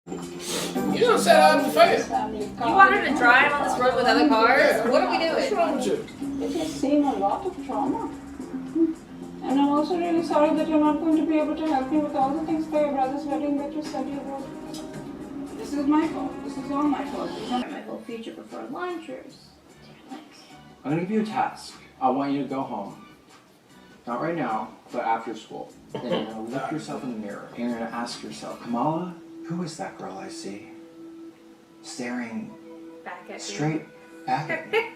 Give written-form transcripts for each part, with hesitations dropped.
You don't set out to fail. You want her to drive on this road with other cars? Yeah. What are we doing? What's wrong with you? It has seen a lot of trauma. And I'm also really sorry that you're not going to be able to help me with all the things for your brother's wedding that you said you would. This is my fault. This is all my fault. These are my whole future before launchers. I'm gonna give you a task. I want you to go home. Not right now, but after school. Then you're gonna look yourself in the mirror and you're gonna ask yourself, Kamala, who is that girl I see? Staring Back at straight back at me.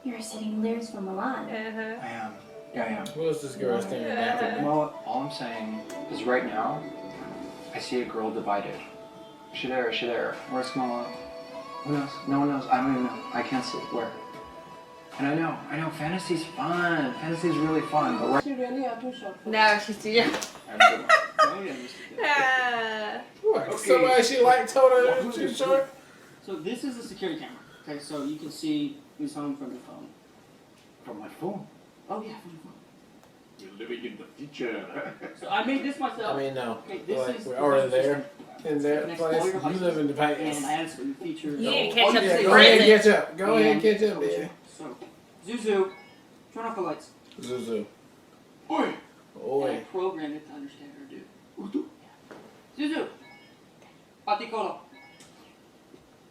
You're sitting Lirs from Milan. you. I am. Yeah, I am. Who is this girl standing back at? Kamala, all I'm saying is right now, I see a girl divided. Is she there? Is she there? Where's Kamala? Who knows? No one knows. I don't even know. I can't see. Where? And I know, fantasy's fun. Fantasy's really fun, but right. You really are too short for No, she's too young. What? Somebody she like told her she's short? So this is a security camera. Okay, so you can see who's home from your phone. From my phone. Oh yeah, from your phone. You're living in the future. So I made this myself. I mean, no. Okay, this Like, is we're already there. In that Next place. to all your You live in the palace. and I added some features. You need to Oh, catch up yeah, to the go ahead and present. catch up. Go ahead and catch up, man. So, Zuzu, turn off the lights. Zuzu. Oi! Oi. And I programmed it to understand her do. Urdu? Zuzu, Patikolo.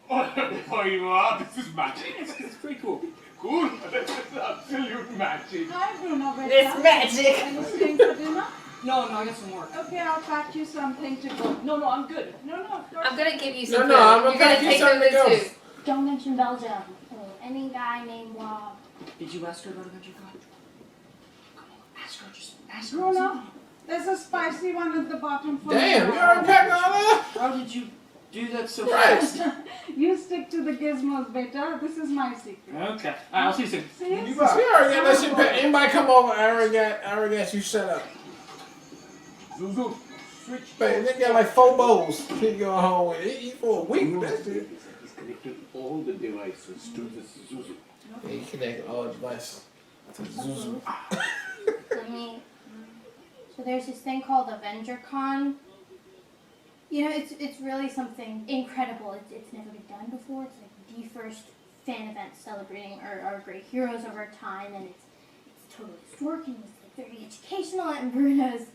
Oh, you are. This is magic. It's pretty cool. Cool. This is absolute magic. Hi, Bruno. It's magic. Are you staying for dinner? No, I got some more. Okay, I'll pack you something to go. No, I'm good. No, of course. I'm gonna give you No, some no, food. I'm gonna You're gonna pack you take something them else. too. Don't mention Belgium. Oh, any guy named Rob. Did you ask her about Adventure Card? Come on, ask her. Just ask her. Bruno, there's a spicy one at the bottom for Damn, you already packed all that? How did you do that so Right. fast? You stick to the gizmos, beta. This is my secret. Okay. Alright, I'll see you soon. See you She soon. already got that shit packed. Anybody come over, Aaron got you shut up. Zuzu, switch. Man, they got like 4 bowls. He go home with it. Eat for a week. That's it. He's connected all the devices to this Zuzu. He connected all the devices to Zuzu. Let me. So there's this thing called AvengerCon. You know, it's really something incredible. It's never been done before. It's like the first fan event celebrating our great heroes over time, and it's totally historic and it's like very educational. And Bruno's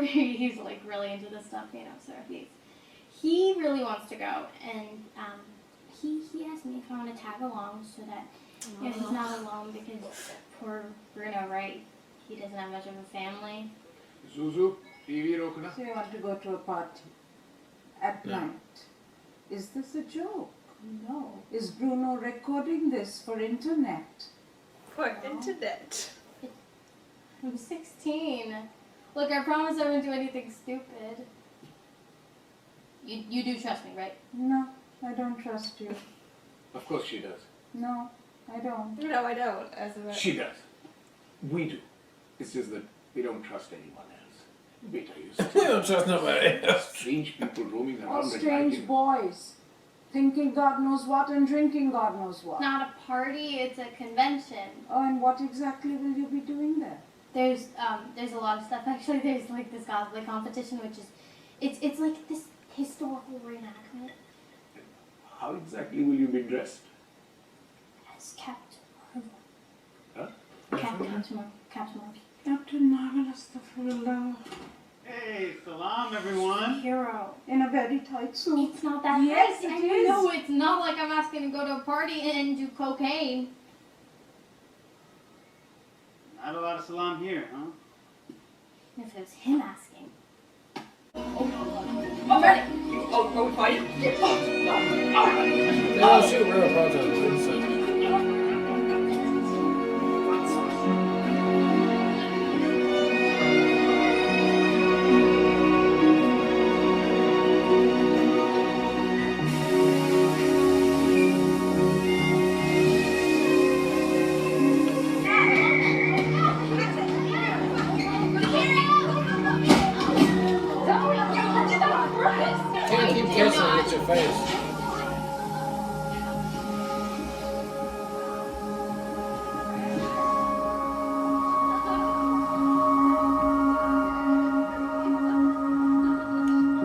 he's like really into this stuff, you know. So he really wants to go, and he asked me if I want to tag along so that you know he's not alone because poor Bruno, right? He doesn't have much of a family. Zuzu, TV rokna. So you want to go to a party at night? Is this a joke? No. Is Bruno recording this for internet? For internet. I'm 16. Look, I promise I won't do anything stupid. You do trust me, right? No, I don't trust you. Of course she does. No, I don't. No, I don't. As a She does. We do. It's just that we don't trust anyone else. Beta, you You don't trust nobody else. strange people roaming All around at strange night. boys, thinking God knows what and drinking God knows what. It's not a party, it's a convention. Oh, and what exactly will you be doing there? There's a lot of stuff actually. There's like this cosplay competition, which is it's like this historical reenactment How exactly will you be dressed? as Captain Marvel. Huh? Captain Marvel. Captain Marvelous, the full Hey, salam everyone. Hero. in a very tight suit. It's not that Yes, nice. it I is. know it's not like I'm asking to go to a party and do cocaine. Not a lot of salam here, huh? If it was him asking. I'm ready. Oh, we fighting? They don't shoot real protesters. So. Can't keep catching it with your face.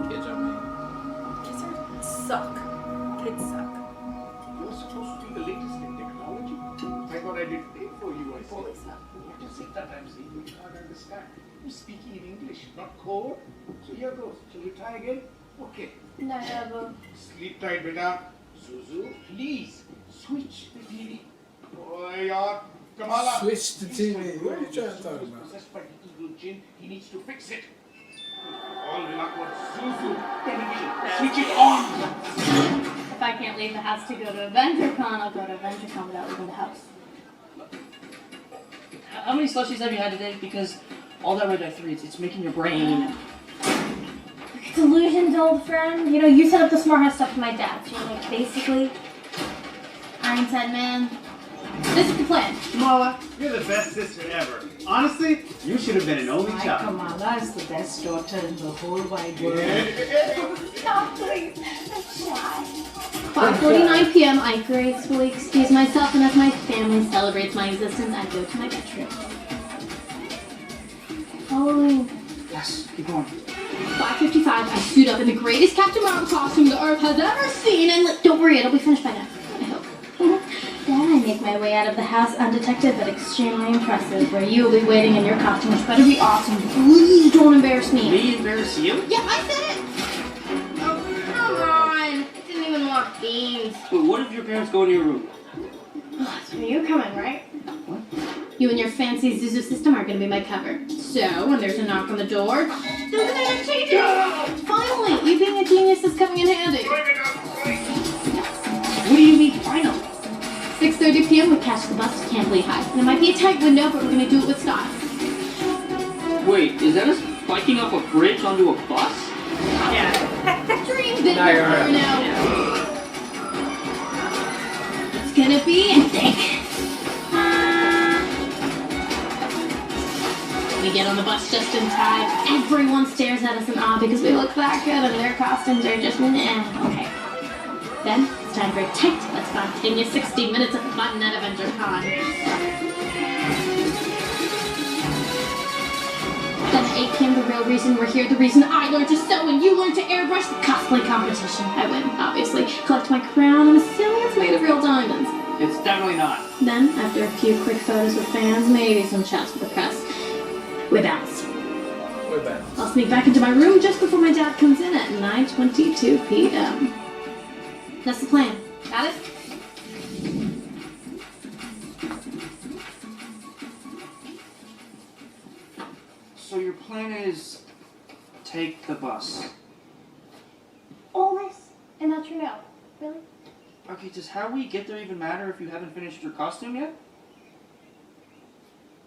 Catch up, man. You can't understand. You're speaking in English, not code. So here goes. Shall you try again? Okay. Never. Sleep tight, beta. Zuzu, please switch the TV. Boy, yaar. Kamala. Switch the TV. What are you trying to talk Zuzu is about? possessed by the evil jinn. He needs to fix it. All Lakwa Zuzu television. Switch it on. If I can't leave the house to go to AvengerCon, I'll go to AvengerCon without leaving the house. How many slushies have you had today? Because all that red dye 3, it's making your brain. Delusions, old friend. You know, you set up the smart house stuff for my dad. So you're like, basically, Ironside man. This is the plan. Kamala, you're the best sister ever. Honestly, you should have been an only My child. Kamala is the best daughter in the whole wide world. Stop, please. I'm shy. 5:49 p.m. I gracefully excuse myself, and as my family celebrates my existence, I go to my bedroom. Following Yes, keep going. 5:55, I suit up in the greatest Captain Marvel costume the Earth has ever seen, and don't worry, it'll be finished by now. I hope. Then I make my way out of the house undetected, but extremely impressive. Where you will be waiting in your costume, which better be awesome. Please don't embarrass me. Me embarrass you? Yeah, I said it. Oh, come on! I didn't even want beans. But what if your parents go to your room? So you're coming, right? What? You and your fancy Zuzu system are gonna be my cover. So when there's a knock on the door, don't get any changes. Finally, you being a genius is coming in handy. What do you mean, finally? 6:30 p.m. we catch the bus to Camp Lehigh. It might be a tight window, but we're gonna do it with style. Wait, is that us biking off a bridge onto a bus? Yeah. Dream big now. It's gonna be epic. We get on the bus just in time. Everyone stares at us in awe because we look that good and their costumes are just okay. Then it's time for a tight but spontaneous 60 minutes of fun at AvengerCon. Then at 8 p.m. the real reason we're here, the reason I learned to sew and you learned to airbrush, the cosplay competition. I win, obviously. Collect my crown and assuming it's made of real diamonds. It's definitely not. Then, after a few quick photos with fans, maybe some chats with the press, we bounce. We're back. I'll sneak back into my room just before my dad comes in at 9:22 p.m. That's the plan. Got it? So your plan is take the bus. Always. And that's your no. Really? Okay, does how we get there even matter if you haven't finished your costume yet?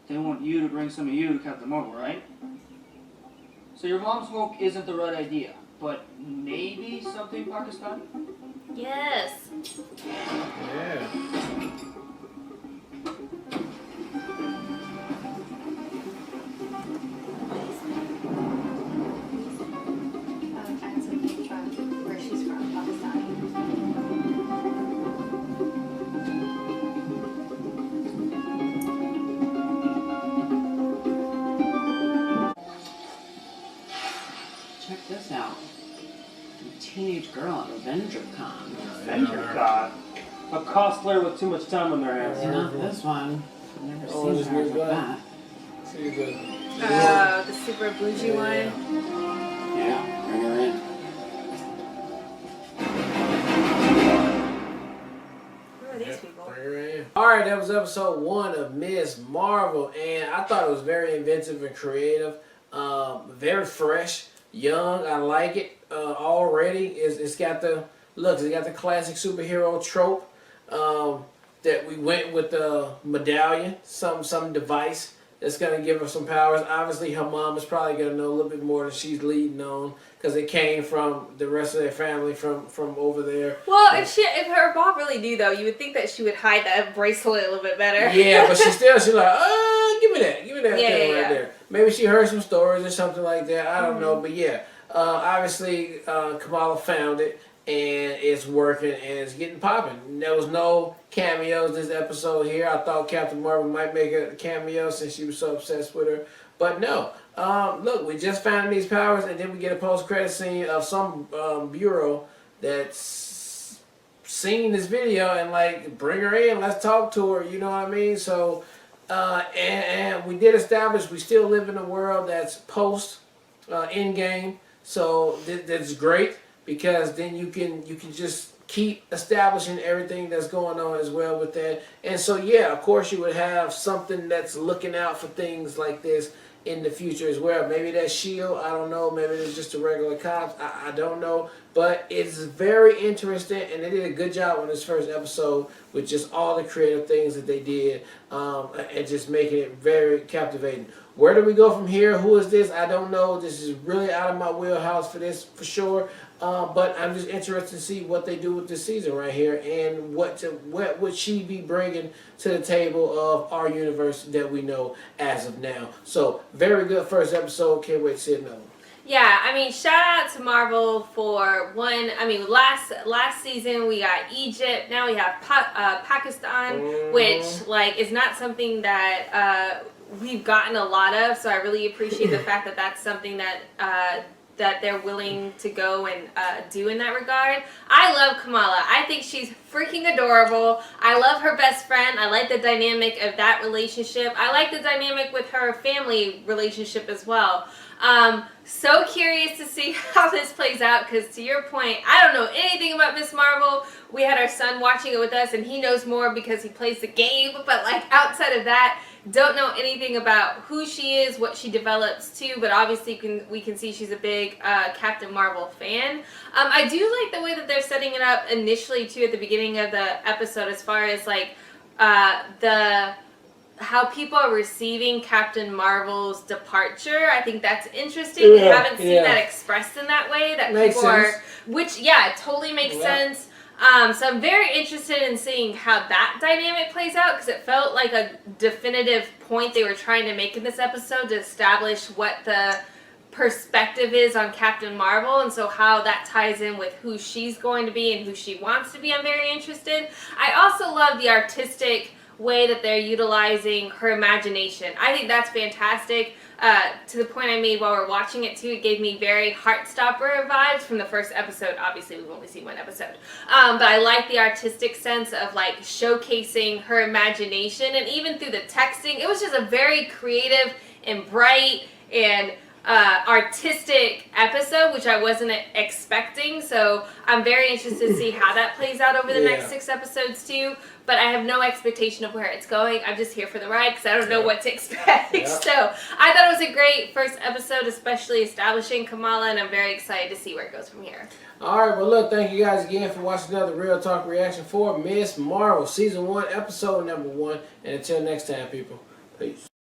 They want you to bring some of you to Captain Marvel, right? So your mom smoke isn't the right idea, but maybe something Pakistani? Yes. Yeah. Where she's from, Pakistan. Check this out. A teenage girl at AvengerCon. AvengerCon. A cosplayer with too much time on their hands. Not this one. I've never Oh, seen this her new like guy? that. See the. Oh, the super bougie one. Yeah, bring her in. Who are these people? Alright, that was episode 1 of Ms. Marvel, and I thought it was very inventive and creative, very fresh, young. I like it already. It's got the looks. It's got the classic superhero trope that we went with the medallion, some device that's gonna give her some powers. Obviously, her mom is probably gonna know a little bit more than she's leading on because it came from the rest of their family from over there. Well, if her mom really knew though, you would think that she would hide that bracelet a little bit better. Yeah, but she's like, give me that Yeah, thing right yeah. there. Maybe she heard some stories or something like that. I don't know, but yeah, obviously Kamala found it and it's working and it's getting popping. There was no cameos this episode here. I thought Captain Marvel might make a cameo since she was so obsessed with her, but no. Look, we just found these powers, and then we get a post-credit scene of some bureau that's seen this video and like, bring her in, let's talk to her. You know what I mean? So And we did establish we still live in a world that's post in game, so that's great because then you can just keep establishing everything that's going on as well with that. And so yeah, of course you would have something that's looking out for things like this in the future as well. Maybe that's Shield, I don't know. Maybe it's just a regular cops, I don't know. But it's very interesting, and they did a good job on this first episode with just all the creative things that they did, and just making it very captivating. Where do we go from here? Who is this? I don't know. This is really out of my wheelhouse for this, for sure. But I'm just interested to see what they do with this season right here, and what would she be bringing to the table of our universe that we know as of now. So very good first episode. Can't wait to see another one. Yeah, I mean, shout out to Marvel for one. I mean, last season we got Egypt. Now we have Pakistan, which like is not something that we've gotten a lot of. So I really appreciate the fact that that's something that that they're willing to go and do in that regard. I love Kamala. I think she's freaking adorable. I love her best friend. I like the dynamic of that relationship. I like the dynamic with her family relationship as well. So curious to see how this plays out, because to your point, I don't know anything about Miss Marvel. We had our son watching it with us, and he knows more because he plays the game, but like outside of that, don't know anything about who she is, what she develops to, but obviously we can see she's a big Captain Marvel fan. I do like the way that they're setting it up initially too at the beginning of the episode, as far as like how people are receiving Captain Marvel's departure. I think that's interesting. We haven't seen that expressed in that way. That makes people sense. are, which it totally makes sense. So I'm very interested in seeing how that dynamic plays out, because it felt like a definitive point they were trying to make in this episode to establish what the perspective is on Captain Marvel, and so how that ties in with who she's going to be and who she wants to be. I'm very interested. I also love the artistic way that they're utilizing her imagination. I think that's fantastic. To the point I made while we're watching it too, it gave me very Heartstopper vibes from the first episode. Obviously, we've only seen one episode. But I like the artistic sense of like showcasing her imagination, and even through the texting, it was just a very creative and bright and artistic episode, which I wasn't expecting. So I'm very interested to see how that plays out over the next 6 episodes too. But I have no expectation of where it's going. I'm just here for the ride because I don't know what to expect. So I thought it was a great first episode, especially establishing Kamala, and I'm very excited to see where it goes from here. All right, well, look, thank you guys again for watching another Real Talk reaction for Miss Marvel, Season 1, Episode number 1. And until next time, people, peace.